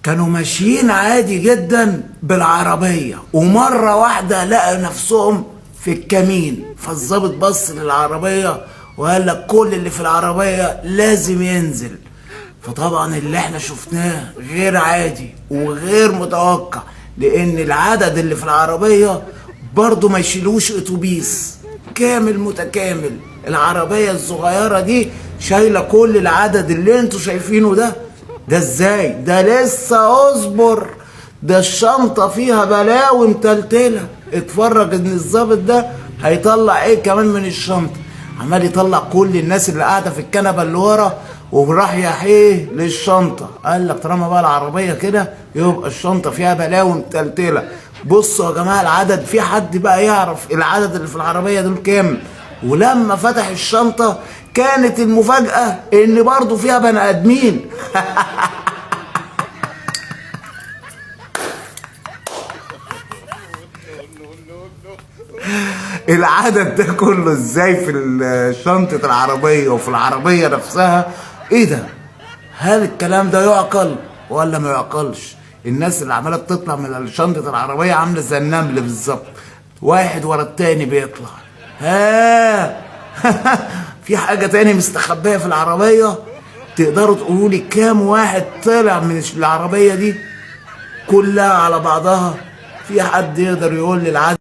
كانوا ماشيين عادي جدا بالعربية، ومرة واحدة لقى نفسهم في الكمين. فالظابط بص للعربية وقال لك كل اللي في العربية لازم ينزل. فطبعا اللي احنا شفناه غير عادي وغير متوقع، لان العدد اللي في العربية برضو ما يشيلوش اتوبيس كامل متكامل. العربية الصغيرة دي شايلة كل العدد اللي انتوا شايفينه ده ازاي؟ ده لسه اصبر، ده الشنطة فيها بلاوي متلتلة. اتفرج ان الظابط ده هيطلع ايه كمان من الشنطة. عمال يطلع كل الناس اللي قاعدة في الكنبة اللي ورا، وراح يحيه للشنطة. قال لك طالما بقى العربية كده يبقى الشنطة فيها بلاوي متلتلة. بصوا يا جماعة العدد، في حد بقى يعرف العدد اللي في العربية دول كام؟ ولما فتح الشنطة كانت المفاجأة ان برضو فيها بني ادمين. العدد ده كله ازاي في شنطة العربية وفي العربية نفسها؟ ايه ده؟ هل الكلام ده يعقل ولا ما يعقلش؟ الناس اللي عمالة بتطلع من شنطة العربية عاملة زي النمل بالظبط، واحد ورا التاني بيطلع. ها في حاجة تاني مستخبية في العربية؟ تقدروا تقولوا لي كام واحد طلع من العربية دي كلها على بعضها؟ في حد يقدر يقول لي العدد؟